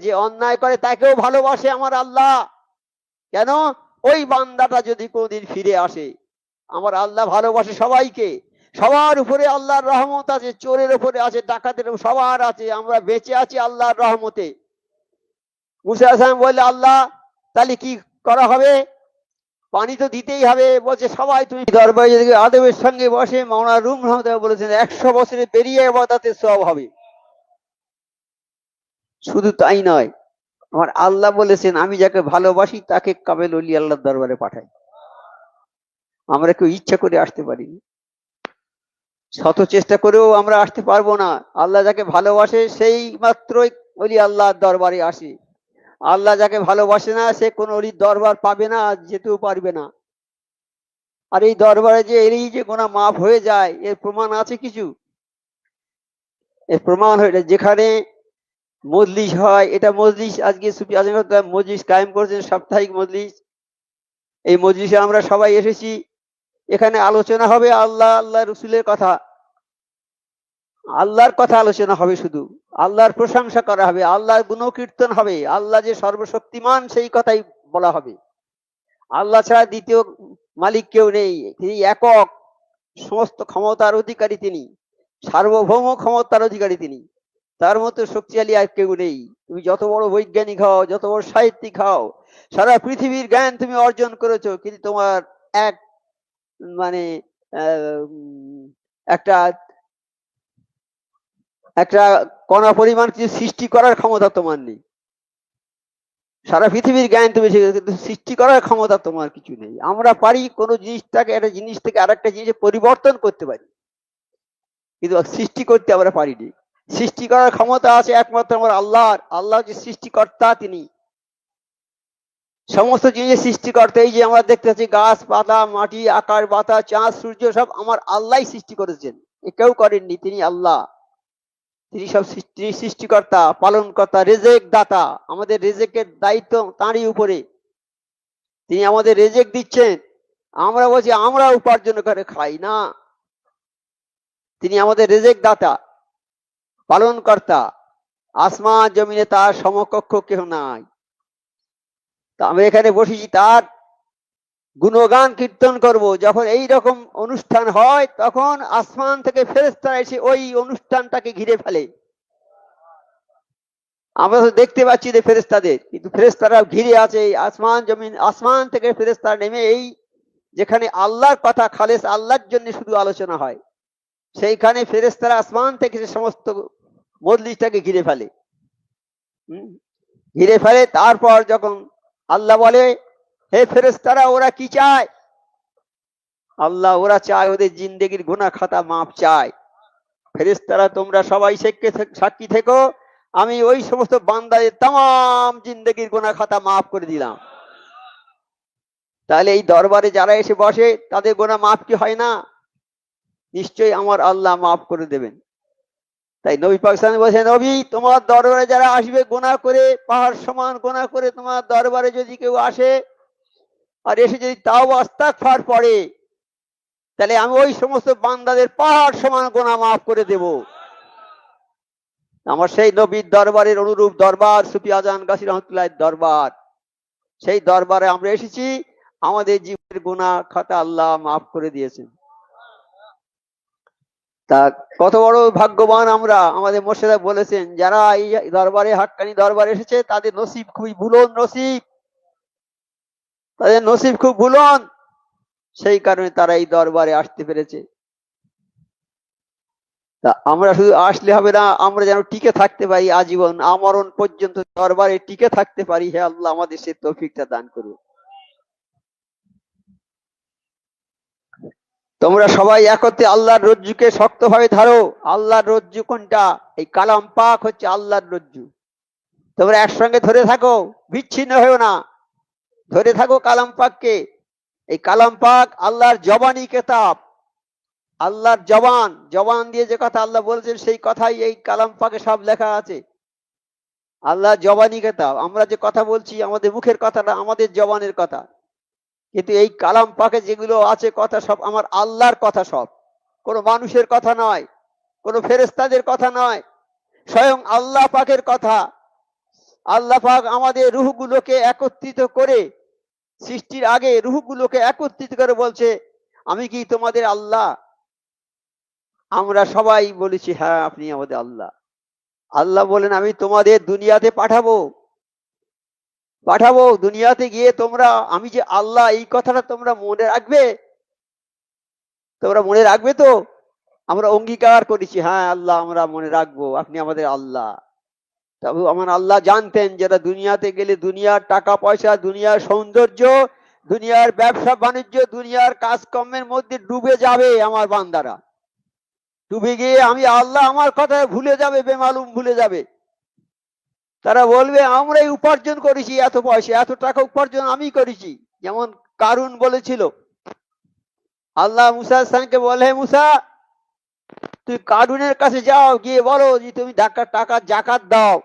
যে অন্যায় করে তাকেও ভালোবাসে আমার আল্লাহ। কেন? ওই বান্দাটা যদি কোনদিন ফিরে আসে, আমার আল্লাহ ভালোবাসে সবাইকে। সবার উপরে আল্লাহর রহমত আছে, চোরের উপরে আছে, ডাকাতের সবার আছে, আমরা বেঁচে আছি আল্লাহর রহমতে। মুসা আলাইহিস বললে, আল্লাহ তাহলে কি করা হবে? পানি তো দিতেই হবে। বলছে সবাই তুমি দরবারে যদি আদবের সঙ্গে বসে, মাওলানা রুম রহমতুল্লাহ বলেছেন 100 বছরে বেরিয়ে ইবাদতের সওয়াব হবে। শুধু তাই নয়, আমার আল্লাহ বলেছেন আমি যাকে ভালোবাসি তাকে কামেল ওলি আল্লাহর দরবারে পাঠাই। আমরা কেউ ইচ্ছা করে আসতে পারিনি, শত চেষ্টা করেও আমরা আসতে পারবো না। আল্লাহ যাকে ভালোবাসে সেই মাত্রই ওলি আল্লাহর দরবারে আসে। আল্লাহ যাকে ভালোবাসে না সে কোন ওলির দরবার পাবে না, যেতেও পারবে না। আর এই দরবারে যে এলেই যে গোনা মাফ হয়ে যায়, এর প্রমাণ আছে কিছু? এর প্রমাণ হয়ে যায় যেখানে মজলিস হয়, এটা মজলিস, আজকে সুফি আজম মজলিস কায়েম করেছেন, সাপ্তাহিক মজলিস। এই মজলিসে আমরা সবাই এসেছি, এখানে আলোচনা হবে আল্লাহ আল্লাহ রসুলের কথা, আল্লাহর কথা আলোচনা হবে, শুধু আল্লাহর প্রশংসা করা হবে, আল্লাহর গুণকীর্তন হবে, আল্লাহ যে সর্বশক্তিমান সেই কথাই বলা হবে। আল্লাহ ছাড়া দ্বিতীয় মালিক কেউ নেই, তিনি একক, সমস্ত ক্ষমতার অধিকারী তিনি, সার্বভৌম ক্ষমতার অধিকারী তিনি, তার মতো শক্তিশালী আর কেউ নেই। তুমি যত বড় বৈজ্ঞানিক হও, যত বড় সাহিত্যিক হও, সারা পৃথিবীর জ্ঞান তুমি অর্জন করেছো, কিন্তু তোমার এক মানে একটা একটা কণা পরিমাণ কিছু সৃষ্টি করার ক্ষমতা তোমার নেই। সারা পৃথিবীর জ্ঞান তুমি শিখেছো, কিন্তু সৃষ্টি করার ক্ষমতা তোমার কিছু নেই। আমরা পারি কোনো জিনিসটাকে, একটা জিনিস থেকে আরেকটা জিনিসে পরিবর্তন করতে পারি, কিন্তু সৃষ্টি করতে আমরা পারিনি। সৃষ্টি করার ক্ষমতা আছে একমাত্র আমার আল্লাহর। আল্লাহ যে সৃষ্টিকর্তা, তিনি সমস্ত জিনিসের সৃষ্টিকর্তা। এই যে আমরা দেখতে পাচ্ছি গাছ পাতা, মাটি, আকাশ বাতাস, চাঁদ সূর্য, সব আমার আল্লাহ সৃষ্টি করেছেন, কেউ করেননি, তিনি আল্লাহ। তিনি সব সৃষ্টিকর্তা, পালনকর্তা, রেজেক দাতা। আমাদের রেজেকের দায়িত্ব তাঁরই উপরে, তিনি আমাদের রেজেক দিচ্ছেন। আমরা বলছি আমরা উপার্জন করে খাই না, তিনি আমাদের রেজেক দাতা, পালনকর্তা। আসমান জমিনে তার সমকক্ষ কেহ নাই। তা আমরা এখানে বসেছি তার গুণগান কীর্তন করব। যখন এই রকম অনুষ্ঠান হয় তখন আসমান থেকে ফেরেশতারা এসে ওই অনুষ্ঠানটাকে ঘিরে ফেলে। আমরা তো দেখতে পাচ্ছি যে ফেরেশতাদের, কিন্তু ফেরেশতারা ঘিরে আছে আসমান জমিন। আসমান থেকে ফেরেশতারা নেমে এই যেখানে আল্লাহর কথা খালেস আল্লাহর জন্য শুধু আলোচনা হয়, সেইখানে ফেরেশতারা আসমান থেকে সমস্ত মজলিসটাকে ঘিরে ফেলে। ঘিরে ফেলে তারপর যখন আল্লাহ বলে, হে ফেরেশতারা ওরা কি চায়? আল্লাহ ওরা চায় ওদের জিন্দেগির গুনাহ খাতা মাপ চায়। ফেরেশতারা তোমরা সবাই সাক্ষী থেকো, আমি ওই সমস্ত বান্দাদের তাম জিন্দেগির গুনাহ খাতা মাফ করে দিলাম। তাহলে এই দরবারে যারা এসে বসে তাদের গুনাহ মাফ কি হয় না? নিশ্চয়ই আমার আল্লাহ মাফ করে দেবেন। তাই নবী পাক সাল্লাল্লাহু আলাইহি ওয়াসাল্লাম বলেছেন, নবী তোমার দরবারে যারা আসবে গুনাহ করে, পাহাড় সমান গুনাহ করে, তোমার দরবারে যদি কেউ আসে আর এসে যদি তাও ইস্তিগফার পড়ে, তাহলে আমি ওই সমস্ত বান্দাদের পাহাড় সমান গুনাহ মাফ করে দেব। আমার সেই নবীর দরবারের অনুরূপ দরবার সুফি আজান গাছি রহমতুল্লাহর দরবার। সেই দরবারে আমরা এসেছি, আমাদের জীবনের গুনাহ খাতা আল্লাহ মাফ করে দিয়েছেন। তা কত বড় ভাগ্যবান আমরা। আমাদের মোর্শেদা বলেছেন, যারা এই দরবারে, হাক্কানি দরবারে এসেছে তাদের নসিব খুবই বুলন্দ নসিব, তাদের নসিব খুব বুলন্দ, সেই কারণে তারা এই দরবারে আসতে পেরেছে। তা আমরা শুধু আসলে হবে না, আমরা যেন টিকে থাকতে পারি আজীবন, আমরণ পর্যন্ত দরবারে টিকে থাকতে পারি। হে আল্লাহ আমাদের সে তৌফিকটা দান করুন। তোমরা সবাই একত্রে আল্লাহর রজ্জুকে শক্তভাবে ধরো। আল্লাহর রজ্জু কোনটা? এই কালাম পাক হচ্ছে আল্লাহর রজ্জু। তোমরা একসঙ্গে ধরে থাকো, বিচ্ছিন্ন হয়েও না, ধরে থাকো কালাম পাককে। এই কালাম পাক আল্লাহর জবানি কিতাব, আল্লাহর জবান, জবান দিয়ে যে কথা আল্লাহ বলেছেন সেই কথাই এই কালাম পাকে সব লেখা আছে। আল্লাহর জবানি কিতাব, আমরা যে কথা বলছি আমাদের মুখের কথা না, আমাদের জবানের কথা, কিন্তু এই কালাম পাকে যেগুলো আছে কথা সব আমার আল্লাহর কথা, সব কোনো মানুষের কথা নয়, কোনো ফেরেশতাদের কথা নয়, স্বয়ং আল্লাহ পাকের কথা। আল্লাহ পাক আমাদের রূহগুলোকে একত্রিত করে, সৃষ্টির আগে রূহগুলোকে একত্রিত করে বলছে, আমি কি তোমাদের আল্লাহ? আমরা সবাই বলেছি হ্যাঁ আপনি আমাদের আল্লাহ। আল্লাহ বলেন আমি তোমাদের দুনিয়াতে পাঠাবো, দুনিয়াতে গিয়ে তোমরা আমি যে আল্লাহ এই কথাটা তোমরা মনে রাখবে, তোমরা মনে রাখবে তো? আমরা অঙ্গীকার করেছি হ্যাঁ আল্লাহ আমরা মনে রাখবো, আপনি আমাদের আল্লাহ। তবে আমার আল্লাহ জানতেন যারা দুনিয়াতে গেলে দুনিয়ার টাকা পয়সা, দুনিয়ার সৌন্দর্য, দুনিয়ার ব্যবসা বাণিজ্য, দুনিয়ার কাজকর্মের মধ্যে ডুবে যাবে আমার বান্দারা। ডুবে গিয়ে আমি আল্লাহ আমার কথা ভুলে যাবে, বেমালুম ভুলে যাবে। তারা বলবে আমরাই উপার্জন করেছি এত পয়সা, এত টাকা উপার্জন আমি করেছি। যেমন কারুন বলেছিল, আল্লাহ মুসা সানকে বলে, মুসা তুই কারুনের কাছে যাও, গিয়ে বলো যে তুমি টাকা জাকাত দাও।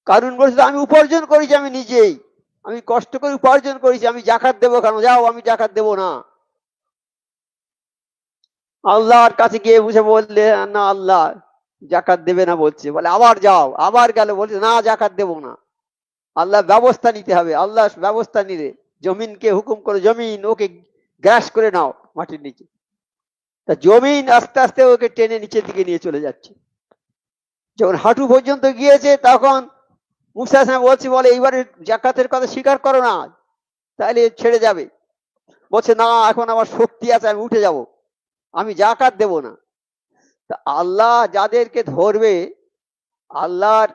কারুন বলছিল আমি উপার্জন করেছি, আমি নিজেই, আমি কষ্ট করে উপার্জন করেছি, আমি জাকাত দেবো কেন? যাও, আমি জাকাত দেবো না। আল্লাহর কাছে গিয়ে বুঝে বললে না আল্লাহ জাকাত দেবে না বলছে, বলে আবার যাও, আবার গেল, বলছে না জাকাত দেবো না। আল্লাহ ব্যবস্থা নিতে হবে। আল্লাহ ব্যবস্থা নিলে জমিনকে হুকুম করে, জমিন ওকে গ্রাস করে নাও মাটির নিচে। তা জমিন আস্তে আস্তে ওকে টেনে নিচের দিকে নিয়ে চলে যাচ্ছে। যখন হাঁটু পর্যন্ত গিয়েছে তখন মুসা বলছে, বলে এইবারে জাকাতের কথা স্বীকার করো না, তাহলে ছেড়ে যাবে। বলছে না এখন আমার শক্তি আছে, আমি উঠে যাব, আমি জাকাত দেব না। তা আল্লাহ যাদেরকে ধরবে, আল্লাহর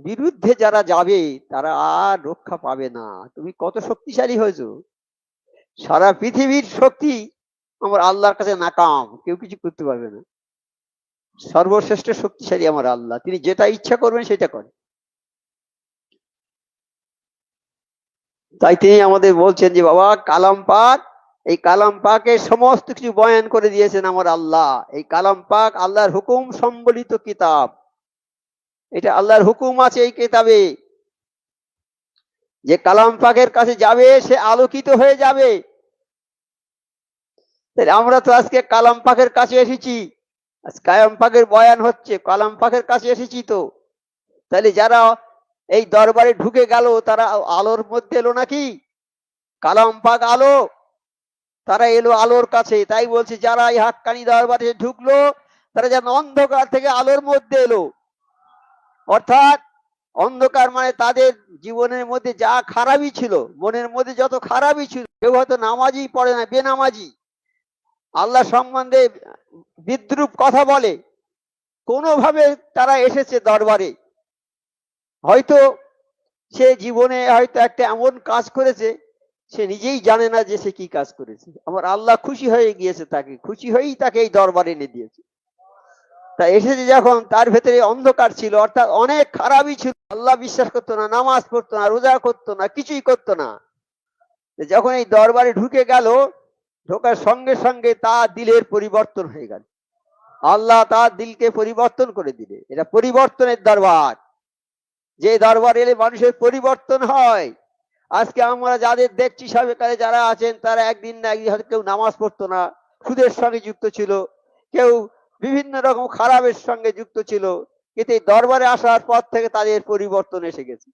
বিরুদ্ধে যারা যাবে তারা আর রক্ষা পাবে না। তুমি কত শক্তিশালী হয়েছো, সারা পৃথিবীর শক্তি আমার আল্লাহর কাছে নাকাম, কেউ কিছু করতে পারবে না। সর্বশ্রেষ্ঠ শক্তিশালী আমার আল্লাহ, তিনি যেটা ইচ্ছা করবেন সেটা করেন। তাই তিনি আমাদের বলছেন যে বাবা কালাম পাক, এই কালাম পাকের সমস্ত কিছু বয়ান করে দিয়েছেন আমার আল্লাহ। এই কালাম পাক আল্লাহর হুকুম সম্বলিত কিতাব, এটা আল্লাহর হুকুম আছে এই কিতাবে। যে কালাম পাকের কাছে যাবে সে আলোকিত হয়ে যাবে। আমরা তো আজকে কালাম পাকের কাছে এসেছি, কালাম পাকের বয়ান হচ্ছে, কালাম পাকের কাছে এসেছি। তো তাহলে যারা এই দরবারে ঢুকে গেল তারা আলোর মধ্যে এলো নাকি? কালাম পাক আলো, তারা এলো আলোর কাছে। তাই বলছে যারা এই হাক্কানি দরবারে ঢুকলো তারা যেন অন্ধকার থেকে আলোর মধ্যে এলো। অর্থাৎ অন্ধকার মানে তাদের জীবনের মধ্যে যা খারাপই ছিল, মনের মধ্যে যত খারাপই ছিল, কেউ হয়তো নামাজই পড়ে না, বেনামাজি, আল্লাহ সম্বন্ধে বিদ্রুপ কথা বলে, কোনোভাবে তারা এসেছে দরবারে। হয়তো সে জীবনে হয়তো একটা এমন কাজ করেছে সে নিজেই জানে না যে সে কি কাজ করেছে। আমার আল্লাহ খুশি হয়ে গিয়েছে, তাকে খুশি হয়েই তাকে এই দরবারে এনে দিয়েছে। তা এসেছে যখন, তার ভেতরে অন্ধকার ছিল, অর্থাৎ অনেক খারাপই ছিল, আল্লাহ বিশ্বাস করতো না, নামাজ পড়তো না, রোজা করতো না, কিছুই করতো না। যখন এই দরবারে ঢুকে গেল, ঢোকার সঙ্গে সঙ্গে তার দিলের পরিবর্তন হয়ে গেল। আল্লাহ তার দিলকে পরিবর্তন করে দিলে। এটা পরিবর্তনের দরবার, যে দরবার এলে মানুষের পরিবর্তন হয়। আজকে আমরা যাদের দেখছি সরকারে যারা আছেন, তারা একদিন না একদিন হয়তো কেউ নামাজ পড়তো না, সুদের সঙ্গে যুক্ত ছিল, কেউ বিভিন্ন রকম খারাপের সঙ্গে যুক্ত ছিল, কিন্তু এই দরবারে আসার পর থেকে তাদের পরিবর্তন এসে গেছে।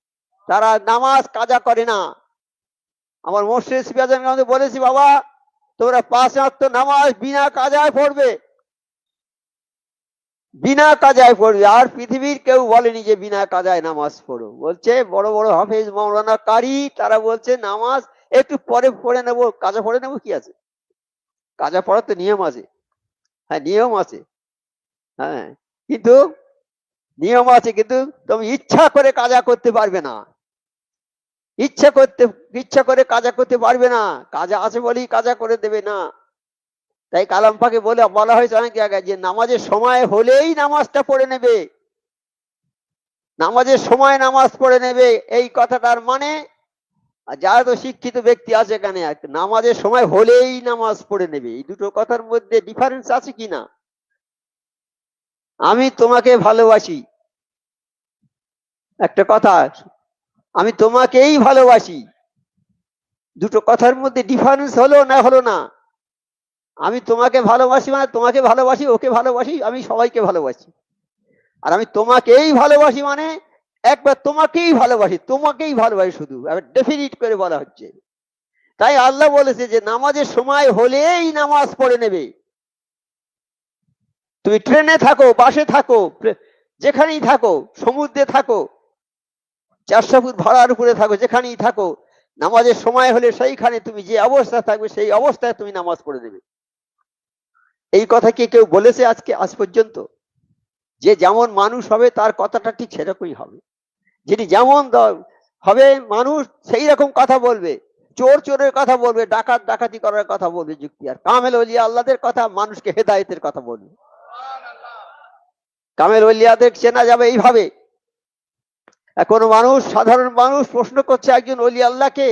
তারা নামাজ কাজা করে না। আমার মোর্শেদ সিরাজগঞ্জে বলেছি, বাবা তোমরা 5 ওয়াক্ত নামাজ বিনা কাজায় পড়বে, বিনা কাজায় পড়বে। আর পৃথিবীর কেউ বলেনি যে বিনা কাজায় নামাজ পড়ো। বলছে বড় বড় হাফেজ মৌলানা কারি, তারা বলছে নামাজ একটু পরে পড়ে নেবো, কাজা পড়ে নেবো, কি আছে, কাজা পড়ার তো নিয়ম আছে। হ্যাঁ নিয়ম আছে, হ্যাঁ কিন্তু নিয়ম আছে, কিন্তু তুমি ইচ্ছা করে কাজা করতে পারবে না, ইচ্ছা করে কাজা করতে পারবে না। কাজা আছে বলেই কাজা করে দেবে না। তাই কালাম পাকে বলা হয়েছে অনেক জায়গায় যে নামাজের সময় হলেই নামাজটা পড়ে নেবে, নামাজের সময় নামাজ পড়ে নেবে। এই কথাটার মানে, যারা তো শিক্ষিত ব্যক্তি আছে এখানে, নামাজের সময় হলেই নামাজ পড়ে নেবে, এই দুটো কথার মধ্যে ডিফারেন্স আছে কিনা? আমি তোমাকে ভালোবাসি, একটা কথা, আমি তোমাকেই ভালোবাসি, দুটো কথার মধ্যে ডিফারেন্স হলো না? হলো না? আমি তোমাকে ভালোবাসি মানে তোমাকে ভালোবাসি, ওকে ভালোবাসি, আমি সবাইকে ভালোবাসি। আর আমি তোমাকেই ভালোবাসি মানে একবার তোমাকেই ভালোবাসি, তোমাকেই ভালোবাসি, শুধু ডেফিনিট করে বলা হচ্ছে। তাই আল্লাহ বলেছে যে নামাজের সময় হলেই নামাজ পড়ে নেবে। তুমি ট্রেনে থাকো, বাসে থাকো, যেখানেই থাকো, সমুদ্রে থাকো, 400 ফুট ভাড়ার উপরে থাকো, যেখানেই থাকো, নামাজের সময় হলে সেইখানে তুমি যে অবস্থায় থাকবে সেই অবস্থায় তুমি নামাজ পড়ে নেবে। এই কথা কি কেউ বলেছে আজ পর্যন্ত? যে যেমন মানুষ হবে তার কথাটা ঠিক সেরকমই হবে। যিনি যেমন হবে মানুষ সেই রকম কথা বলবে। চোর চোরের কথা বলবে, ডাকাত ডাকাতি করার কথা বলবে যুক্তি, আর কামেল ওলিয়া আল্লাহদের কথা মানুষকে হেদায়েতের কথা বলবে। কামেল ওলিয়াদের চেনা যাবে এইভাবে। কোনো মানুষ, সাধারণ মানুষ প্রশ্ন করছে একজন ওলি আল্লাহকে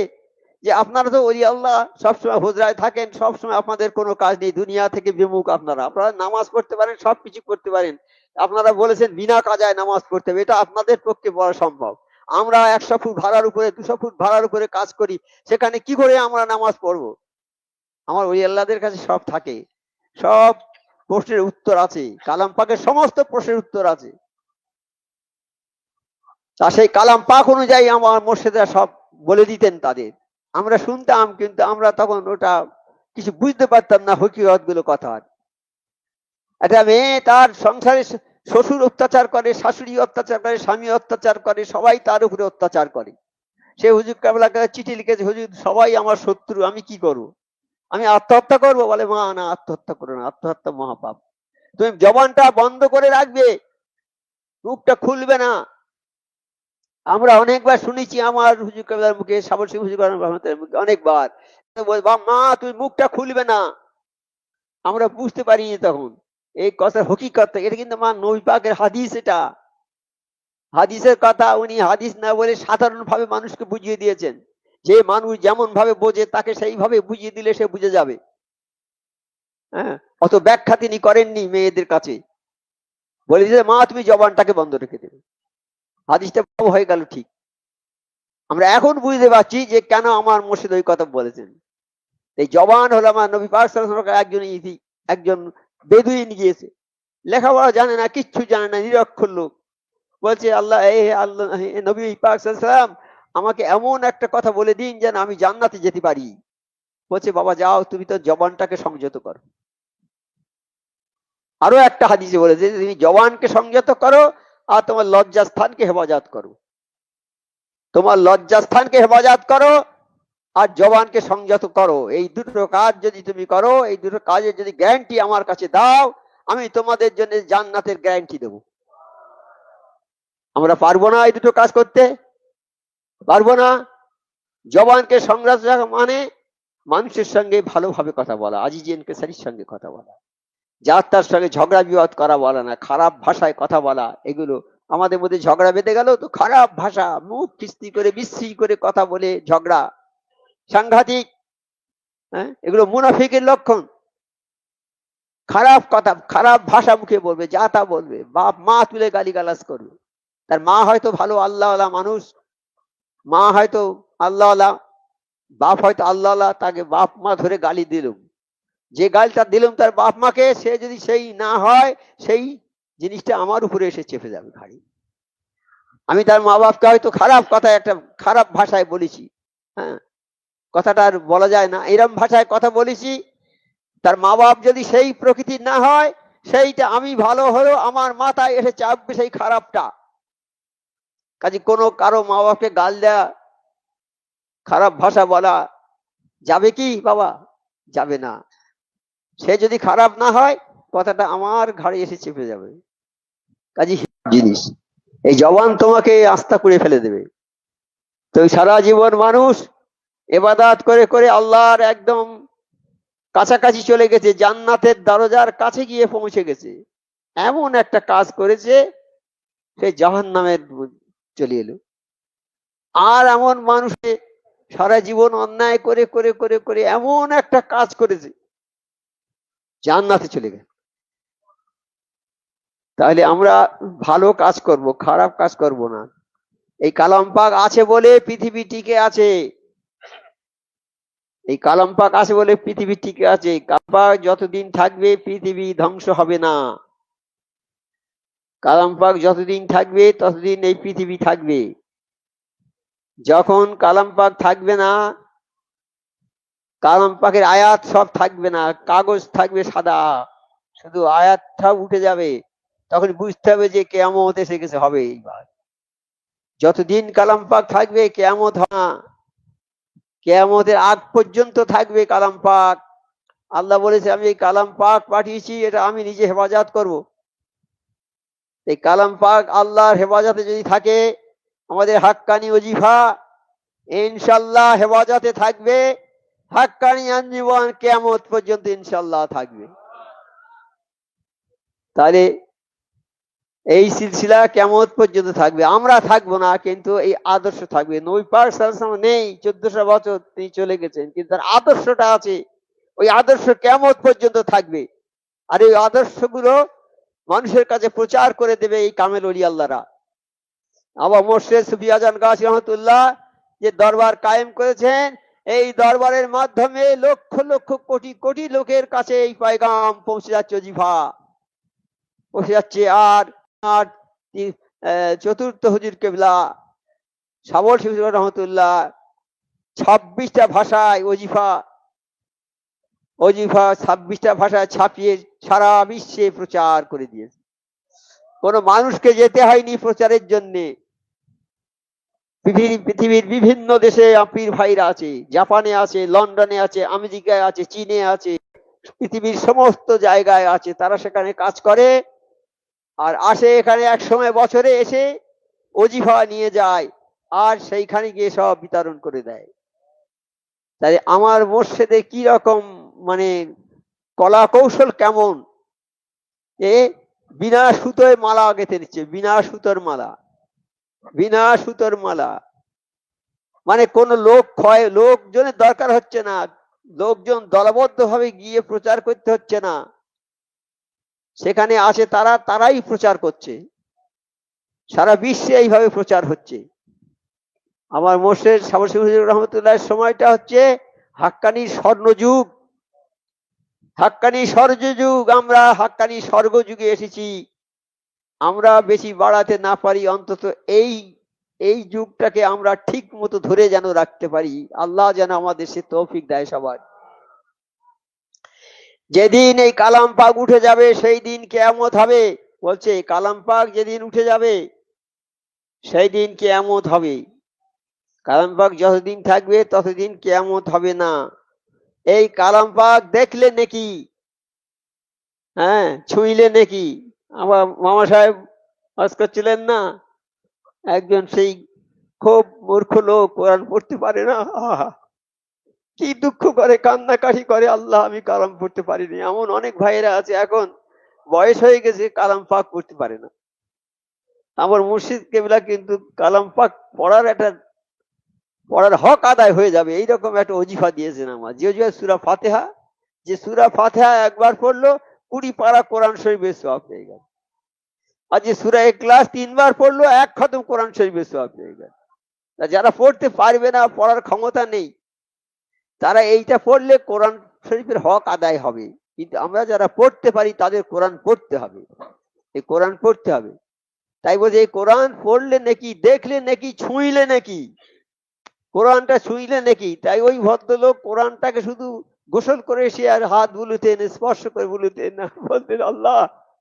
যে আপনারা তো ওলি আল্লাহ সবসময় হুজরায় থাকেন, সবসময় আপনাদের কোনো কাজ নেই, দুনিয়া থেকে বিমুখ, আপনারা নামাজ পড়তে পারেন, সবকিছু করতে পারেন, আপনারা বলেছেন বিনা কাজায় নামাজ পড়তে হবে, এটা আপনাদের পক্ষে বলা সম্ভব। আমরা 100 ফুট ভাড়ার উপরে, 200 ফুট ভাড়ার উপরে কাজ করি, সেখানে কি করে আমরা নামাজ পড়বো? আমার ওলি আল্লাহদের কাছে সব থাকে, সব প্রশ্নের উত্তর আছে, কালাম পাকের সমস্ত প্রশ্নের উত্তর আছে। তা সেই কালাম পাক অনুযায়ী আমার মোর্শেদরা সব বলে দিতেন তাদের, আমরা শুনতাম, কিন্তু আমরা তখন ওটা কিছু বুঝতে পারতাম না হকিকত গুলো কথা। একটা মেয়ে তার সংসারে শ্বশুর অত্যাচার করে, শাশুড়ি অত্যাচার করে, স্বামী অত্যাচার করে, সবাই তার উপরে অত্যাচার করে। সে হুজুর কেবলাকে চিঠি লিখেছে, হুজুর সবাই আমার শত্রু, আমি কি করবো? আমি আত্মহত্যা করবো? বলে মা না, আত্মহত্যা করো না, আত্মহত্যা মহাপাপ। তুমি জবানটা বন্ধ করে রাখবে, মুখটা খুলবে না। আমরা অনেকবার শুনেছি আমার হুজুর কেবলার মুখে, সাবর সিং হুজুর রহমতের মুখে অনেকবার, মা তুই মুখটা খুলবে না। আমরা বুঝতে পারিনি তখন এই কথা হকিকত, এটা কিন্তু মা নবী পাকের হাদিস, এটা হাদিসের কথা। উনি হাদিস না বলে সাধারণ ভাবে মানুষকে বুঝিয়ে দিয়েছেন, যে মানুষ যেমন ভাবে বোঝে তাকে সেইভাবে বুঝিয়ে দিলে সে বুঝে যাবে। হ্যাঁ, অত ব্যাখ্যা তিনি করেননি মেয়েদের কাছে, বলে দিয়েছে মা তুমি জবানটাকে বন্ধ রেখে দেবে। হাদিসটা হয়ে গেল ঠিক। আমরা এখন বুঝতে পারছি যে কেন আমার মুর্শিদ ওই কথা বলেছেন। এই জবান হলো আমার নবী পাক সাল্লাল্লাহু আলাইহি ওয়াসাল্লাম একজন বেদুইন গিয়েছে, লেখাপড়া জানে না, কিচ্ছু জানে না, নিরক্ষর লোক। বলছে আল্লাহ নবী পাক সাল্লাল্লাহু আলাইহি ওয়াসাল্লাম আমাকে এমন একটা কথা বলে দিন যেন আমি জান্নাতে যেতে পারি। বলছে বাবা যাও, তুমি তো জবানটাকে সংযত করো। আরো একটা হাদিসে বলেছে তুমি জবানকে সংযত করো আর তোমার লজ্জাস্থানকে হেফাজত করো। তোমার লজ্জাস্থানকে হেফাজত করো আর জবানকে সংযত করো। এই দুটো কাজ যদি তুমি করো, এই দুটো কাজের যদি গ্যারান্টি আমার কাছে দাও, আমি তোমাদের জন্য জান্নাতের গ্যারান্টি দেবো। আমরা পারবো না এই দুটো কাজ করতে? পারবো না। জবানকে সংযত রাখা মানে মানুষের সঙ্গে ভালোভাবে কথা বলা, আজিজেন কেসারির সঙ্গে কথা বলা, যার তার সঙ্গে ঝগড়া বিবাদ করা বলা না, খারাপ ভাষায় কথা বলা। এগুলো আমাদের মধ্যে ঝগড়া বেঁধে গেল তো খারাপ ভাষা, মুখ কিস্তি করে বিশ্রী করে কথা বলে ঝগড়া, সাংঘাতিক। হ্যাঁ, এগুলো মুনাফিকের লক্ষণ। খারাপ কথা, খারাপ ভাষা মুখে বলবে, যা তা বলবে, বাপ মা তুলে গালিগালাজ করবে। তার মা হয়তো ভালো আল্লাহওয়ালা মানুষ, মা হয়তো আল্লাহওয়ালা, বাপ হয়তো আল্লাহওয়ালা, তাকে বাপ মা ধরে গালি দিলুম, যে গালিটা দিলুম তার বাপ মাকে, সে যদি সেই না হয়, সেই জিনিসটা আমার উপরে এসে চেপে যাবে ঘাড়ি। আমি তার মা বাপকে হয়তো খারাপ কথা, একটা খারাপ ভাষায় বলেছি, হ্যাঁ, কথাটা আর বলা যায় না, এরম ভাষায় কথা বলেছি, তার মা বাপ যদি সেই প্রকৃতির না হয়, সেইটা আমি ভালো হলেও আমার মাথায় এসে চাপবে সেই খারাপটা। কাজে কোনো কারো মা বাপকে গাল দেয়া, খারাপ ভাষা বলা যাবে কি বাবা? যাবে না। সে যদি খারাপ না হয়, কথাটা আমার ঘাড়ে এসে চেপে যাবে। কাজে জিনিস এই জবান তোমাকে আস্থা করে ফেলে দেবে। তো সারা জীবন মানুষ ইবাদত করে করে আল্লাহর একদম কাছাকাছি চলে গেছে, জান্নাতের দরজার কাছে গিয়ে পৌঁছে গেছে, এমন একটা কাজ করেছে সে জাহান্নামের চলে এলো। আর এমন মানুষে সারা জীবন অন্যায় করে করে করে করে এমন একটা কাজ করেছে জান্নাতে চলে গেছে। তাহলে আমরা ভালো কাজ করব, খারাপ কাজ করব না। এই কালাম পাক আছে বলে পৃথিবী টিকে আছে, এই কালাম পাক আছে বলে পৃথিবী টিকে আছে। কালাম পাক যতদিন থাকবে পৃথিবী ধ্বংস হবে না। কালাম পাক যতদিন থাকবে ততদিন এই পৃথিবী থাকবে। যখন কালাম পাক থাকবে না, কালাম পাকের আয়াত সব থাকবে না, কাগজ থাকবে সাদা, শুধু আয়াতটা উঠে যাবে, তখন বুঝতে হবে যে কেয়ামত এসে গেছে, হবে এইবার। যতদিন কালাম পাক থাকবে কেয়ামত হবে না, কেয়ামতের আগ পর্যন্ত থাকবে কালাম পাক। আল্লাহ বলেছে আমি এই কালাম পাক পাঠিয়েছি, এটা আমি নিজে হেফাজত করব। এই কালাম পাক আল্লাহর হেফাজতে যদি থাকে, আমাদের হাক্কানি ওজিফা ইনশাল্লাহ হেফাজতে থাকবে, হাক্কানি আঞ্জীবন কিয়ামত পর্যন্ত ইনশাল্লাহ থাকবে। তাহলে এই সিলসিলা কিয়ামত পর্যন্ত থাকবে, আমরা থাকবো না, কিন্তু এই আদর্শ থাকবে। নবী পাক সাল্লাল্লাহু আলাইহি ওয়াসাল্লাম নেই, 1400 বছর তিনি চলে গেছেন, কিন্তু তার আদর্শটা আছে। ওই আদর্শ কিয়ামত পর্যন্ত থাকবে। আর এই আদর্শগুলো মানুষের কাছে প্রচার করে দেবে এই কামেল ওলি আল্লাহরা। আবার মোর্শেদ সুফি আজান গাছী রহমতুল্লাহ যে দরবার কায়েম করেছেন, এই দরবারের মাধ্যমে লক্ষ লক্ষ কোটি কোটি লোকের কাছে এই পয়গাম পৌঁছে যাচ্ছে, ওজিফা পৌঁছে যাচ্ছে। আর আর চতুর্থ হুজুর কেবলা সাবর শিবুর রহমতুল্লাহ 26টা ভাষায় ওজিফা 26টা ভাষায় ছাপিয়ে সারা বিশ্বে প্রচার করে দিয়েছে। কোন মানুষকে যেতে হয়নি প্রচারের জন্য। পৃথিবীর বিভিন্ন দেশে পীর ভাইরা আছে, জাপানে আছে, লন্ডনে আছে, আমেরিকায় আছে, চীনে আছে, পৃথিবীর সমস্ত জায়গায় আছে। তারা সেখানে কাজ করে আর আসে এখানে, এক সময় বছরে এসে ওজিফা নিয়ে যায় আর সেইখানে গিয়ে সব বিতরণ করে দেয়। তাই আমার মোর্শেদে কি রকম মানে কলা কৌশল কেমন, এ বিনা সুতোয় মালা গেঁথে নিচ্ছে, বিনা সুতোর মালা, বিনা সুতোর মালা। মানে কোন লোকজনের দরকার হচ্ছে না, লোকজন দলবদ্ধ ভাবে গিয়ে প্রচার করতে হচ্ছে না, সেখানে আছে তারাই প্রচার করছে, সারা বিশ্বে এইভাবে প্রচার হচ্ছে। আমার মোর্শেদ সাবর শিবুর রহমতুল্লাহ সময়টা হচ্ছে হাক্কানি স্বর্ণযুগ, হাক্কানি স্বর্ণযুগ। আমরা হাক্কানি স্বর্গযুগে এসেছি। আমরা বেশি বাড়াতে না পারি, অন্তত এই যুগটাকে আমরা ঠিক মতো ধরে যেন রাখতে পারি। আল্লাহ যেন আমাদের সে তৌফিক দেয় সবার। যেদিন এই কালাম পাক উঠে যাবে সেই দিন কিয়ামত হবে। বলছে কালাম পাক যেদিন উঠে যাবে সেই দিন কিয়ামত হবে। কালাম পাক যতদিন থাকবে ততদিন কিয়ামত হবে না। এই কালাম পাক দেখলে নাকি, হ্যাঁ, ছুঁইলে নাকি। আমার মামা সাহেব আজ করছিলেন না, একজন সেই খুব মূর্খ লোক, কোরআন পড়তে পারে না, কি দুঃখ করে, কান্নাকাটি করে, আল্লাহ আমি কালাম পড়তে পারিনি। এমন অনেক ভাইয়েরা আছে এখন বয়স হয়ে গেছে, কালাম পাক পড়তে পারে না। আমার মুর্শিদ কেবলা কিন্তু কালাম পাক পড়ার হক আদায় হয়ে যাবে এইরকম একটা ওজিফা দিয়েছেন আমার। যে সূরা ফাতিহা, যে সূরা ফাতিহা একবার পড়লো 20 পারা কোরআন শরীফের সওয়াব পেয়ে গেল। আর যে সূরা ইখলাস 3 বার পড়লো 1 খতম কোরআন শরীফের সওয়াব পেয়ে গেল। যারা পড়তে পারবে না, পড়ার ক্ষমতা নেই, তারা এইটা পড়লে কোরআন শরীফের হক আদায় হবে। কিন্তু আমরা যারা পড়তে পারি তাদের কোরআন পড়তে হবে, এই কোরআন পড়তে হবে। তাই বলছে এই কোরআন পড়লে নাকি, দেখলে নাকি, ছুঁইলে নাকি, কোরআনটা ছুঁইলে নাকি। তাই ওই ভদ্রলোক কোরআনটাকে শুধু গোসল করে এসে আর হাত বুলুতেন, স্পর্শ করে বুলুতেন না, বলতেন আল্লাহ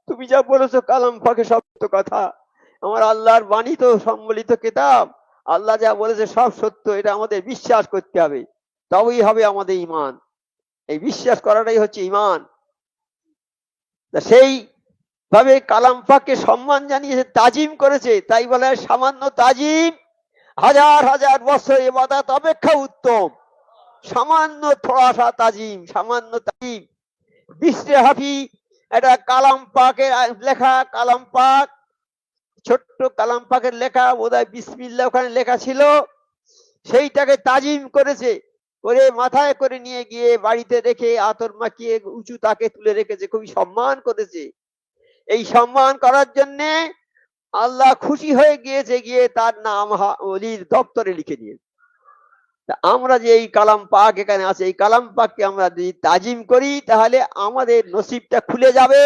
তুমি যা বলেছো কালাম পাকে সত্য কথা, আমার আল্লাহর বাণী তো সম্মিলিত কিতাব, আল্লাহ যা বলেছে সব সত্য, এটা আমাদের বিশ্বাস করতে হবে, তবেই হবে আমাদের ঈমান। এই বিশ্বাস করাটাই হচ্ছে ঈমান। সেই ভাবে কালাম পাককে সম্মান জানিয়েছে, তাজিম করেছে। তাই বলে সামান্য তাজিম হাজার হাজার বছর ইবাদত অপেক্ষা উত্তম। সামান্য থোড়াসা তাজিম, সামান্য তাজিম। বিশ্বে হাফি এটা কালাম পাকের লেখা, কালাম পাক ছোট্ট কালাম পাকের লেখা, বোধহয় বিসমিল্লাহ ওখানে লেখা ছিল, সেইটাকে তাজিম করেছে, করে মাথায় করে নিয়ে গিয়ে বাড়িতে রেখে আতর মাখিয়ে উঁচু তাকে তুলে রেখেছে, খুবই সম্মান করেছে। এই সম্মান করার জন্য আল্লাহ খুশি হয়ে গিয়েছে, গিয়ে তার নাম ওলির দপ্তরে লিখে দিয়েছে। আমরা যে এই কালাম পাক এখানে আছে, এই কালাম পাককে আমরা যদি তাজিম করি তাহলে আমাদের নসিবটা খুলে যাবে,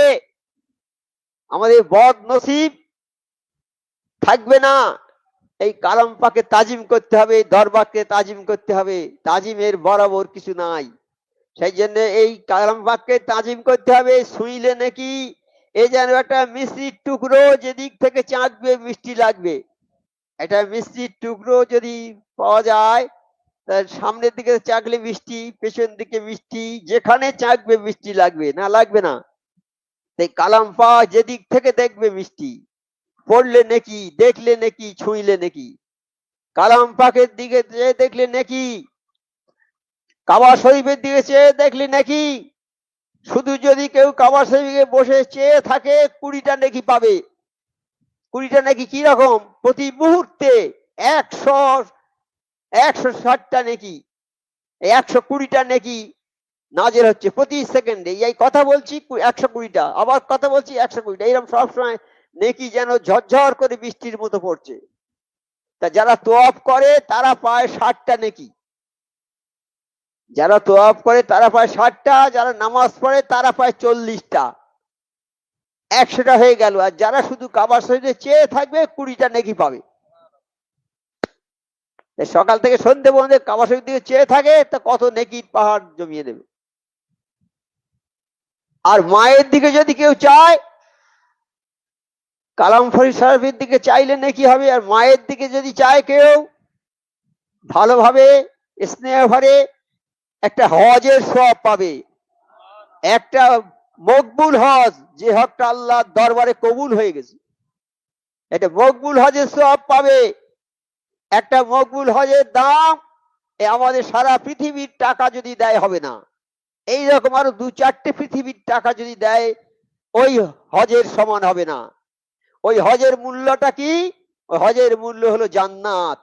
আমাদের বদ নসিব থাকবে না। এই কালাম পাকে তাজিম করতে হবে, দরবারকে তাজিম করতে হবে। তাজিমের বরাবর কিছু নাই। সেই জন্য এই কালাম পাককে তাজিম করতে হবে। শুইলে নাকি এই যেন একটা মিষ্টির টুকরো যেদিক থেকে চাঁকবে মিষ্টি লাগবে। একটা মিষ্টির টুকরো যদি পাওয়া যায়, তার সামনের দিকে চাকলে মিষ্টি, পেছন দিকে মিষ্টি, যেখানে চাকবে মিষ্টি লাগবে না লাগবে না। তাই কালাম পাক যেদিক থেকে দেখবে মিষ্টি, পড়লে নেকি, দেখলে নেকি, ছুঁইলে নেকি। কালাম পাকের দিকে চেয়ে দেখলে নেকি, কাবা শরীফের দিকে চেয়ে দেখলে নেকি। শুধু যদি কেউ কাবা শরীফে বসে চেয়ে থাকে 20টা নেকি পাবে। 20টা নেকি কি রকম? প্রতি মুহূর্তে 160টা নেকি, 120টা নেকি নাজের হচ্ছে প্রতি সেকেন্ডে। এই কথা বলছি 120টা, আবার কথা বলছি 120টা, এরকম সবসময় নেকি যেন ঝরঝর করে বৃষ্টির মতো পড়ছে। তা যারা তোয়াফ করে তারা পায় 60টা নেকি। যারা তোয়াফ করে তারা পায় 60টা, যারা নামাজ পড়ে তারা পায় 40টা। 100টা হয়ে গেল। আর যারা শুধু কাবা শরীফে চেয়ে থাকবে 20টা নেকি পাবে। সকাল থেকে সন্ধ্যে পর্যন্ত কাবা শরীফ দিকে চেয়ে থাকে, তা কত নেকির পাহাড় জমিয়ে দেবে। আর মায়ের দিকে যদি কেউ চায়, কালাম শরীফের দিকে চাইলে নেকি হবে। আর মায়ের দিকে যদি চায় কেউ ভালোভাবে স্নেহ ভরে, একটা হজের সওয়াব পাবে। একটা মকবুল হজ, যে হজটা আল্লাহর দরবারে কবুল হয়ে গেছে, এটা মকবুল হজের সওয়াব পাবে। একটা মকবুল হজের দাম আমাদের সারা পৃথিবীর টাকা যদি দেয় হবে না। এইরকম আরো 2-4টে পৃথিবীর টাকা যদি দেয় ওই হজের সমান হবে না। ওই হজের মূল্যটা কি? ওই হজের মূল্য হলো জান্নাত।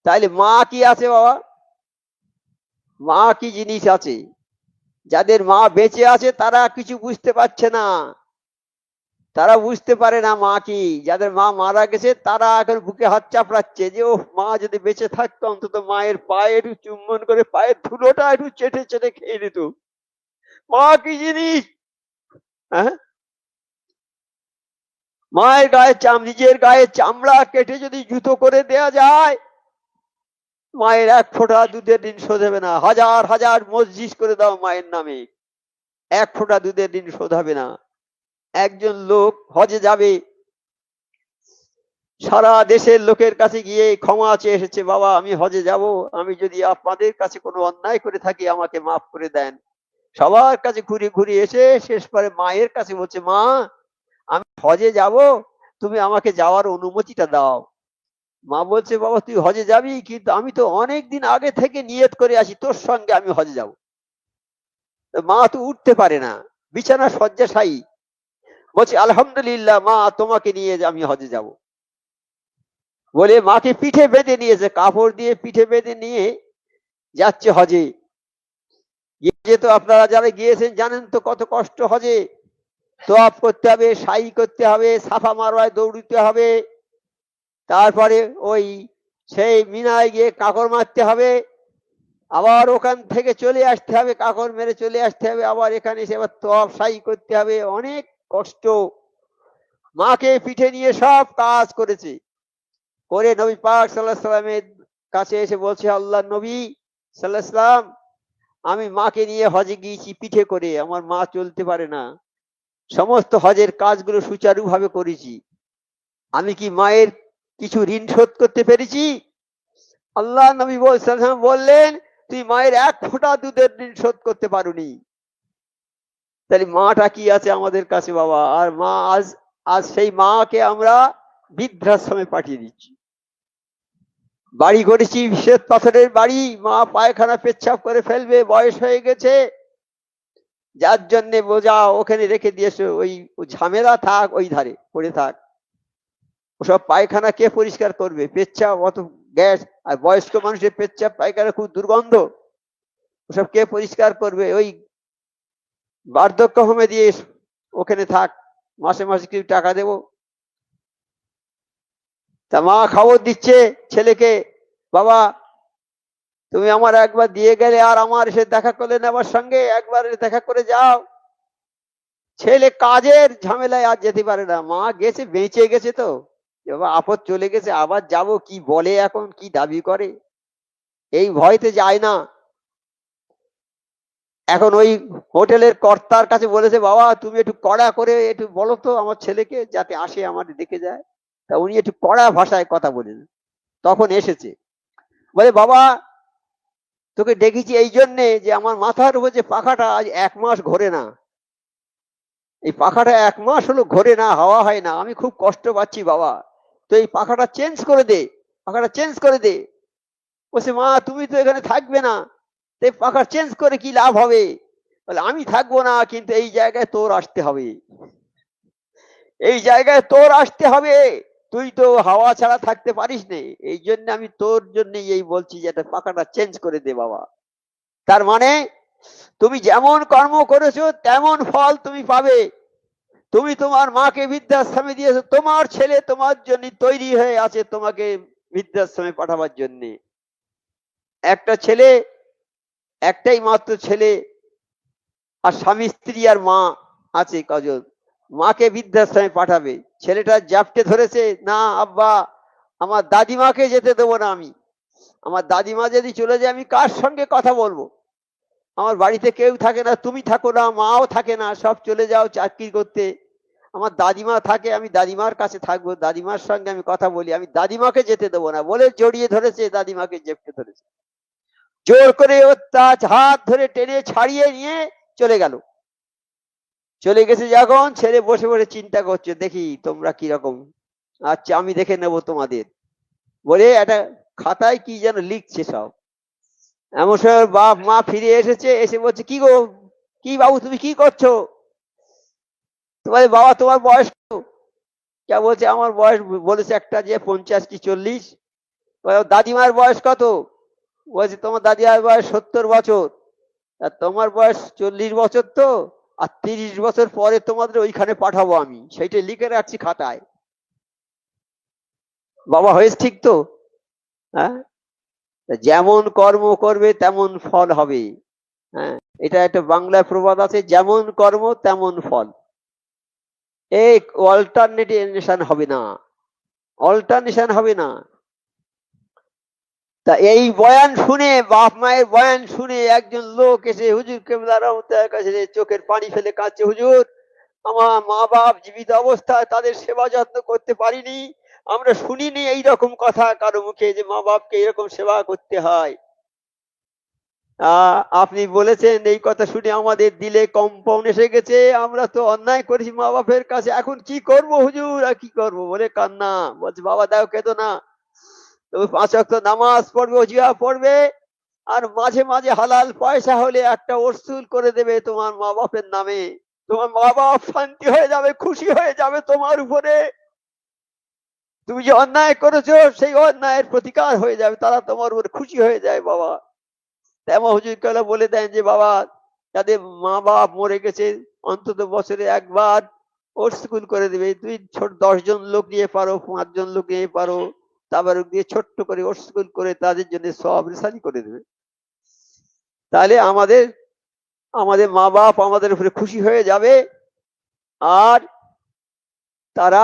তাইলে মা কি আছে বাবা? মা কি জিনিস আছে? যাদের মা বেঁচে আছে তারা কিছু বুঝতে পারছে না, তারা বুঝতে পারে না মা কি। যাদের মা মারা গেছে তারা এখন বুকে হাত চাপড়াচ্ছে যে ও মা যদি বেঁচে থাকতো, অন্তত মায়ের পায়ে একটু চুম্বন করে পায়ের ধুলোটা একটু চেটে চেটে খেয়ে নিত। মা কি জিনিস? হ্যাঁ, মায়ের গায়ে নিজের গায়ে চামড়া কেটে যদি জুতো করে দেয়া যায়, মায়ের 1 ফোঁটা দুধের ঋণ শোধ হবে না। হাজার হাজার মসজিদ করে দাও মায়ের নামে, 1 ফোঁটা দুধের ঋণ শোধ হবে না। একজন লোক হজে যাবে, সারা দেশের লোকের কাছে গিয়ে ক্ষমা চেয়ে এসেছে, বাবা আমি হজে যাব, আমি যদি আপনাদের কাছে কোনো অন্যায় করে থাকি আমাকে মাফ করে দেন। সবার কাছে ঘুরে ঘুরে এসে শেষ পরে মায়ের কাছে বলছে, মা আমি হজে যাব, তুমি আমাকে যাওয়ার অনুমতিটা দাও। মা বলছে, বাবা তুই হজে যাবি, কিন্তু আমি তো অনেক দিন আগে থেকে নিয়ত করে আসি তোর সঙ্গে আমি হজে যাব। মা তো উঠতে পারে না, বিছানা শয্যাশায়ী, বলছে আলহামদুলিল্লাহ মা তোমাকে নিয়ে আমি হজে যাব। বলে মাকে পিঠে বেঁধে নিয়েছে, কাপড় দিয়ে পিঠে বেঁধে নিয়ে যাচ্ছে হজে। গিয়ে তো আপনারা যারা গিয়েছেন জানেন তো কত কষ্ট হজে। তোয়াফ করতে হবে, সাই করতে হবে, সাফা মারওয়ায় দৌড়িতে হবে, তারপরে ওই সেই মিনায় গিয়ে কাকর মারতে হবে, আবার ওখান থেকে চলে আসতে হবে, কাকর মেরে চলে আসতে হবে, আবার এখানে এসে আবার তোয়াফ সাই করতে হবে। অনেক কষ্ট। মাকে পিঠে নিয়ে সব কাজ করেছে, করে নবী পাক সাল্লাল্লাহু আলাইহি সাল্লামের কাছে এসে বলছে, আল্লাহ নবী সাল্লাল্লাহু আলাইহি সাল্লাম, আমি মাকে নিয়ে হজে গিয়েছি পিঠে করে, আমার মা চলতে পারে না, সমস্ত হজের কাজগুলো সুচারুভাবে করেছি, আমি কি মায়ের কিছু ঋণ শোধ করতে পেরেছি? আল্লাহ নবী বললেন, তুই মায়ের 1 ফোঁটা দুধের ঋণ শোধ করতে পারোনি। তাহলে মাটা কি আছে আমাদের কাছে বাবা? আর মা আজ আজ সেই মাকে আমরা বৃদ্ধাশ্রমে পাঠিয়ে দিচ্ছি। বাড়ি করেছি শ্বেত পাথরের বাড়ি, মা পায়খানা পেচ্ছাপ করে ফেলবে, বয়স হয়ে গেছে, যার জন্য বোঝা ওখানে রেখে দিয়েছে, ওই ঝামেলা থাক, ওই ধারে পড়ে থাক। ওসব পায়খানা কে পরিষ্কার করবে? পেচ্ছাপ অত গ্যাস, আর বয়স্ক মানুষের পেচ্ছাপ পায়খানা খুব দুর্গন্ধ, ওসব কে পরিষ্কার করবে? ওই বার্ধক্য হোমে দিয়ে ওখানে থাক, মাসে মাসে কিছু টাকা দেব। তা মা খবর দিচ্ছে ছেলেকে, বাবা তুমি আমার একবার দিয়ে গেলে, আর আমার এসে দেখা করলে না, আমার সঙ্গে একবার দেখা করে যাও। ছেলে কাজের ঝামেলায় আর যেতে পারে না, মা গেছে, বেঁচে গেছে তো, এবার আপদ চলে গেছে, আবার যাব, কি বলে এখন, কি দাবি করে, এই ভয়তে যায় না। এখন ওই হোটেলের কর্তার কাছে বলেছে, বাবা তুমি একটু কড়া করে একটু বলো তো আমার ছেলেকে, যাতে আসে আমার দেখে যায়। তা উনি একটু কড়া ভাষায় কথা বলেন। তখন এসেছে, বলে বাবা তোকে ডেকেছি এই জন্যে যে আমার মাথার উপর যে পাখাটা আজ 1 মাস ঘোরে না, এই পাখাটা 1 মাস হলো ঘোরে না, হাওয়া হয় না, আমি খুব কষ্ট পাচ্ছি বাবা, তো এই পাখাটা চেঞ্জ করে দে, পাখাটা চেঞ্জ করে দে। বলছে মা তুমি তো এখানে থাকবে না, তো পাখা চেঞ্জ করে কি লাভ হবে? বলে আমি থাকবো না, কিন্তু এই জায়গায় তোর আসতে হবে, এই জায়গায় তোর আসতে হবে, তুই তো হাওয়া ছাড়া থাকতে পারিস নে, এই জন্য আমি তোর জন্য এই বলছি যে এটা পাখাটা চেঞ্জ করে দে বাবা। তার মানে তুমি যেমন কর্ম করেছো তেমন ফল তুমি পাবে। তুমি তোমার মাকে বৃদ্ধাশ্রমে দিয়েছো, তোমার ছেলে তোমার জন্য তৈরি হয়ে আছে তোমাকে বৃদ্ধাশ্রমে পাঠাবার জন্য। একটা ছেলে, একটাই মাত্র ছেলে, আর স্বামী স্ত্রী আর মা আছে কজন, মাকে বৃদ্ধাশ্রমে পাঠাবে, ছেলেটা জাপটে ধরেছে, না আব্বা আমার দাদিমাকে যেতে দেবো না আমি, আমার দাদিমা যদি চলে যায় আমি কার সঙ্গে কথা বলবো, আমার বাড়িতে কেউ থাকে না, তুমি থাকো না, মাও থাকে না, সব চলে যাও চাকরি করতে, আমার দাদিমা থাকে, আমি দাদিমার কাছে থাকবো, দাদিমার সঙ্গে আমি কথা বলি, আমি দাদিমাকে যেতে দেবো না, বলে জড়িয়ে ধরেছে, দাদিমাকে জেপটে ধরেছে, জোর করে ওর তার হাত ধরে টেনে ছাড়িয়ে নিয়ে চলে গেল। চলে গেছে যখন, ছেলে বসে বসে চিন্তা করছে, দেখি তোমরা কিরকম, আচ্ছা আমি দেখে নেব তোমাদের, বলে একটা খাতায় কি যেন লিখছে সব। এমন সময় বাপ মা ফিরে এসেছে, এসে বলছে কি গো, কি বাবু তুমি কি করছো? তোমার বাবা তোমার বয়স কত? কে বলছে আমার বয়স, বলেছে একটা যে 50 কি 40। দাদিমার বয়স কত? বলছে তোমার দাদিমার বয়স 70 বছর, আর তোমার বয়স 40 বছর, তো আর 30 বছর পরে তোমাদের ওইখানে পাঠাবো আমি, সেইটা লিখে রাখছি খাতায়। বাবা হয়েছে ঠিক তো? হ্যাঁ, যেমন কর্ম করবে তেমন ফল হবে। হ্যাঁ, এটা একটা বাংলায় প্রবাদ আছে, যেমন কর্ম তেমন ফল, এই অল্টারনেটিভ হবে না, অল্টারনেশন হবে না। তা এই বয়ান শুনে, বাপ মায়ের বয়ান শুনে একজন লোক এসে হুজুর কেবলা রহমতুল্লাহর কাছে চোখের পানি ফেলে কাঁদছে, হুজুর আমার মা বাপ জীবিত অবস্থায় তাদের সেবা যত্ন করতে পারিনি, আমরা শুনিনি এইরকম কথা কারো মুখে যে মা বাপকে এরকম সেবা করতে হয়। আপনি বলেছেন, এই কথা শুনে আমাদের দিলে কম্পন এসে গেছে, আমরা তো অন্যায় করেছি মা বাপের কাছে, এখন কি করব হুজুর, আর কি করবো, বলে কান্না। বলছে বাবা দেখো কেঁদো না, তুমি 5 ওয়াক্ত নামাজ পড়বে, ওজিয়া পড়বে, আর মাঝে মাঝে হালাল পয়সা হলে একটা ওসুল করে দেবে তোমার মা বাপের নামে, তোমার মা বাপ শান্তি হয়ে যাবে, খুশি হয়ে যাবে তোমার উপরে, তুমি যে অন্যায় করেছো সেই অন্যায়ের প্রতিকার হয়ে যাবে, তারা তোমার উপরে খুশি হয়ে যায় বাবা। তেমন হুজুর কেবলা বলে দেন যে বাবা যাদের মা বাপ মরে গেছে অন্তত বছরে একবার ওসকুল করে দেবে, তুই ছোট 10 জন লোক নিয়ে পারো, 5 জন লোক নিয়ে পারো, তারপর দিয়ে ছোট্ট করে ওসকুল করে তাদের জন্য সব রেসানি করে দেবে, তাহলে আমাদের আমাদের মা বাপ আমাদের উপরে খুশি হয়ে যাবে, আর তারা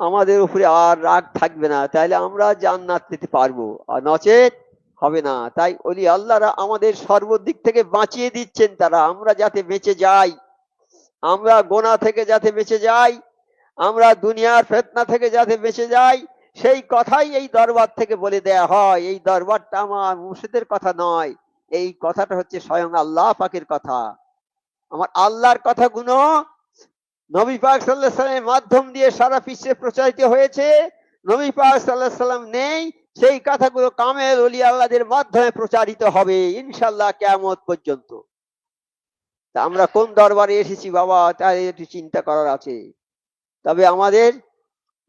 আমাদের উপরে আর রাগ থাকবে না, তাহলে আমরা জান্নাত পেতে পারবো, আর নচেত হবে না। তাই ওলি আল্লাহরা আমাদের সর্বদিক থেকে বাঁচিয়ে দিচ্ছেন, তারা আমরা যাতে বেঁচে যাই, আমরা গোনা থেকে যাতে বেঁচে যাই, আমরা দুনিয়ার ফিতনা থেকে যাতে বেঁচে যাই, সেই কথাই এই দরবার থেকে বলে দেয়া হয়। এই দরবারটা আমার মুর্শিদের কথা নয়, এই কথাটা হচ্ছে স্বয়ং আল্লাহ পাকের কথা, আমার আল্লাহর কথাগুলো নবী পাক সাল্লাল্লাহু আলাইহি সাল্লামের মাধ্যম দিয়ে সারা বিশ্বে প্রচারিত হয়েছে। নবী পাক সাল্লাল্লাহু আলাইহি সাল্লাম নেই, সেই কথাগুলো কামেল ওলি আল্লাহদের মাধ্যমে প্রচারিত হবে ইনশাআল্লাহ কিয়ামত পর্যন্ত। তা আমরা কোন দরবারে এসেছি বাবা, তাই একটু চিন্তা করার আছে। তবে আমাদের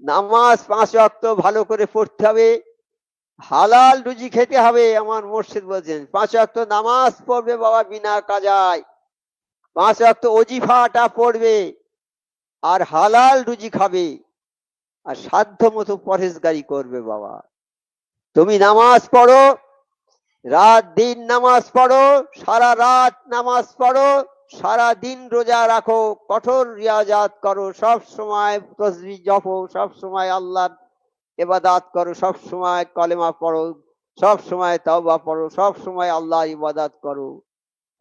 নামাজ 5 ওয়াক্ত ভালো করে পড়তে হবে, হালাল রুজি খেতে হবে। আমার মুর্শিদ বলছেন 5 ওয়াক্ত নামাজ পড়বে বাবা বিনা কাজায়, 5 ওয়াক্ত ওজিফাটা পড়বে, আর হালাল রুজি খাবে, আর সাধ্য মতো পরহেজগারি করবে বাবা। তুমি নামাজ পড়ো, রাত দিন নামাজ পড়ো, সারা রাত নামাজ পড়ো, সারা দিন রোজা রাখো, কঠোর রিয়াজাত করো, সব সময় তসবিহ জপো, সব সময় আল্লাহর ইবাদত করো, সব সময় কলেমা পড়ো, সব সময় তওবা পড়ো, সব সময় আল্লাহর ইবাদত করো।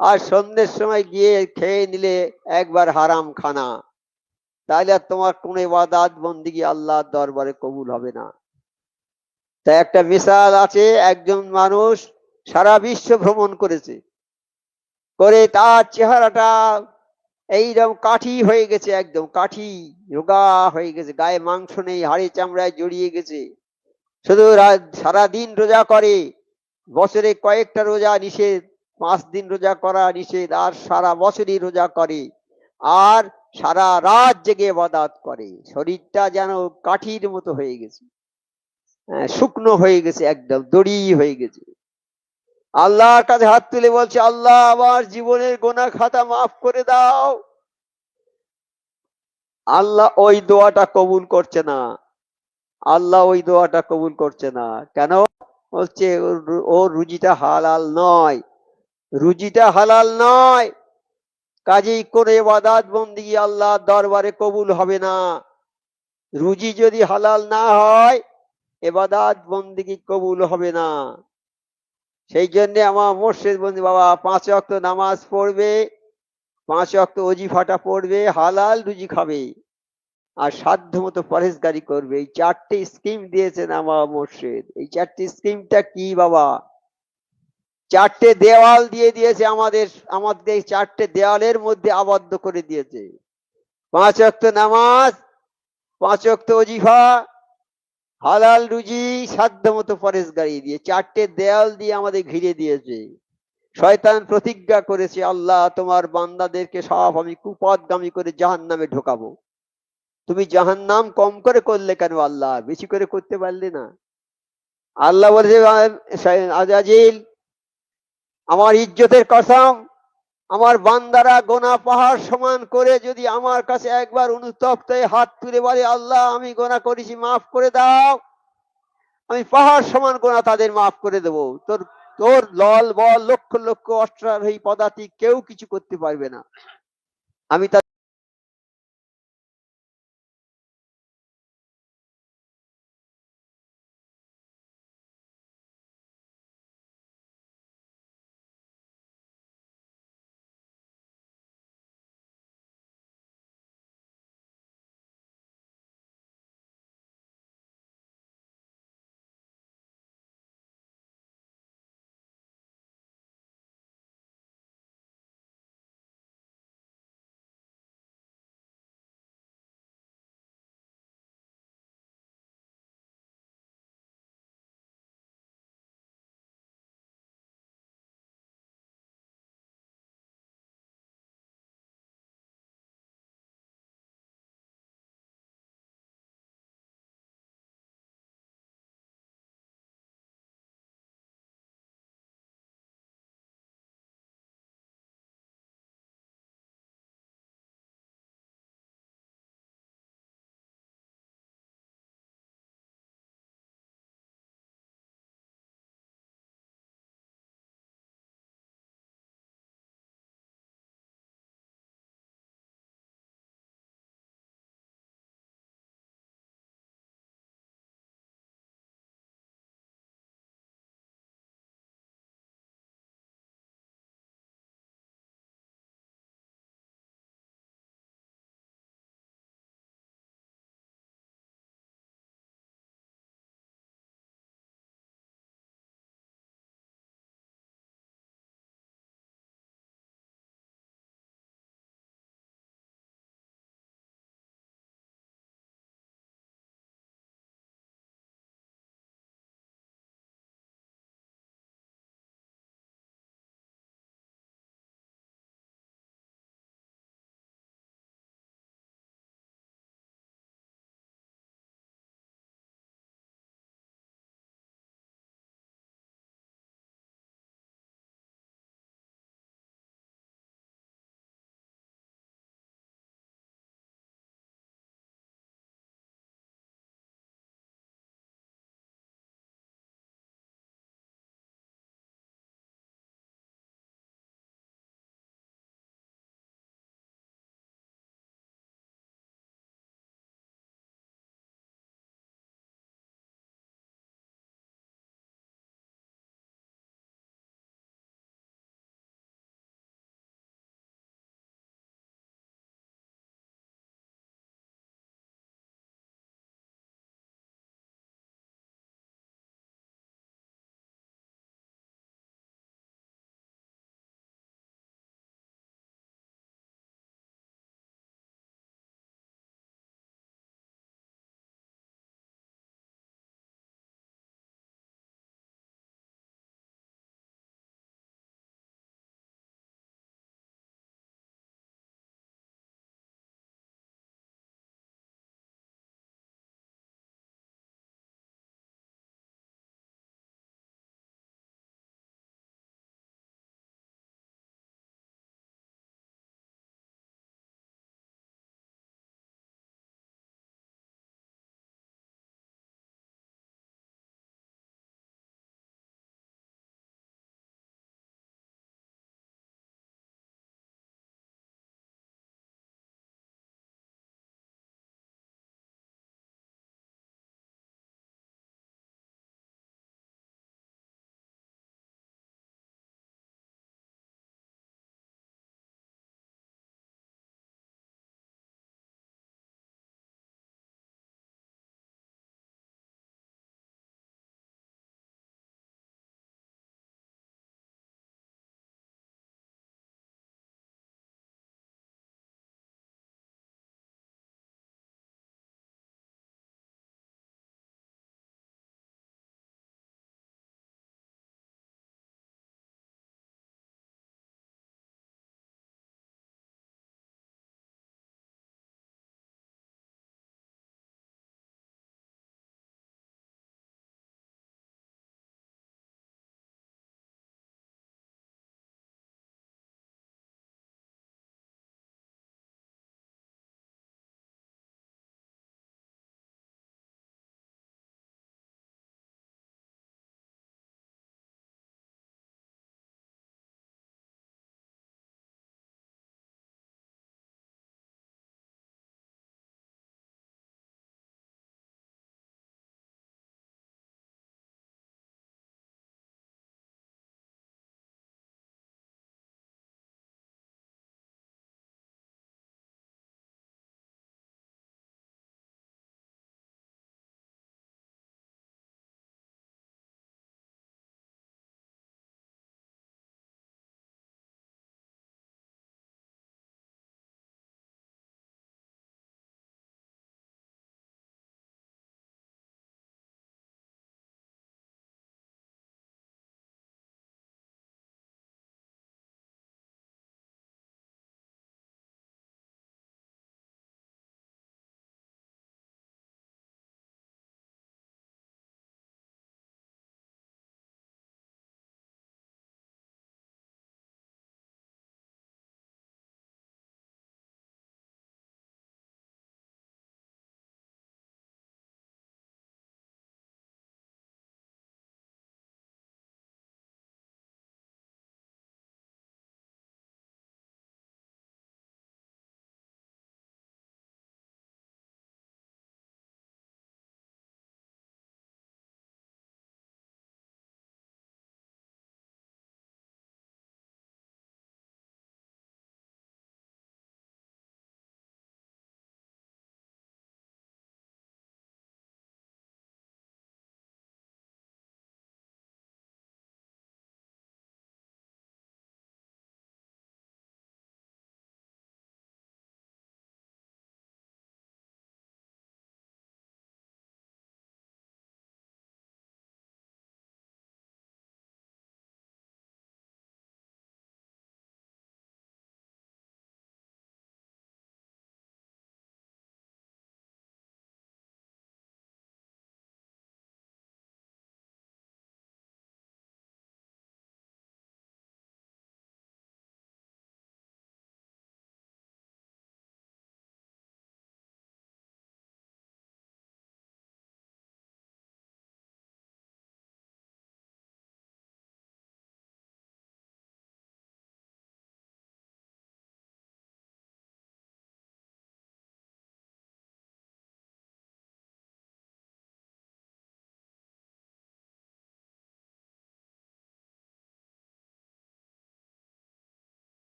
আর সন্ধ্যের সময় গিয়ে খেয়ে নিলে একবার হারাম খানা, তাহলে আর তোমার কোন ইবাদত বন্দেগী আল্লাহর দরবারে কবুল হবে না। তাই একটা মিসাল আছে, একজন মানুষ সারা বিশ্ব ভ্রমণ করেছে, করে তার চেহারাটা এইরকম কাঠি হয়ে গেছে, একদম কাঠি, রোগা হয়ে গেছে, গায়ে মাংস নেই, হাড়ে চামড়ায় জড়িয়ে গেছে। শুধু সারাদিন রোজা করে, বছরে কয়েকটা রোজা নিষেধ, 5 দিন রোজা করা নিষেধ, আর সারা বছরই রোজা করে, আর সারা রাত জেগে ইবাদত করে। শরীরটা যেন কাঠির মতো হয়ে গেছে, শুকনো হয়ে গেছে, একদম দড়ি হয়ে গেছে। আল্লাহর কাছে হাত তুলে বলছে, আল্লাহ আমার জীবনের গোনা খাতা মাফ করে দাও। আল্লাহ ওই দোয়াটা কবুল করছে না, আল্লাহ ওই দোয়াটা কবুল করছে না। কেন? বলছে ও রুজিটা হালাল নয়, রুজিটা হালাল নয়, কাজেই কোন ইবাদত বন্দেগী আল্লাহ দরবারে কবুল হবে না। রুজি যদি হালাল না হয়, ইবাদত বন্দেগী কবুল হবে না। সেই জন্য আমার মুর্শিদ বন্ধু বাবা 5 ওয়াক্ত নামাজ পড়বে, 5 ওয়াক্ত ওজিফাটা পড়বে, হালাল রুজি খাবে, আর সাধ্য মতো পরেশগারি করবে। এই 4টে স্কিম দিয়েছেন আমার মুর্শিদ। এই 4টে স্কিমটা কি বাবা? 4টে দেওয়াল দিয়ে দিয়েছে আমাদের, আমাদের 4টে দেওয়ালের মধ্যে আবদ্ধ করে দিয়েছে। 5 ওয়াক্ত নামাজ, 5 ওয়াক্ত ওজিফা, হালাল রুজি, সাধ্য মতো পরেশগারি দিয়ে 4টে দেওয়াল দিয়ে আমাদের ঘিরে দিয়েছে। শয়তান প্রতিজ্ঞা করেছে, আল্লাহ তোমার বান্দাদেরকে সব আমি কুপথগামী করে জাহান্নামে ঢোকাবো। তুমি জাহান্নাম কম করে করলে কেন আল্লাহ, বেশি করে করতে পারলে না? আল্লাহ বলেছে, আজাজিল আমার ইজ্জতের কসম, আমার বান্দারা গোনা পাহাড় সমান করে যদি আমার কাছে একবার অনুতপ্ত হাত তুলে বলে, আল্লাহ আমি গোনা করেছি মাফ করে দাও, আমি পাহাড় সমান গোনা তাদের মাফ করে দেবো। তোর তোর দল বল লক্ষ লক্ষ অশ্বারোহী পদাতিক কেউ কিছু করতে পারবে না। আমি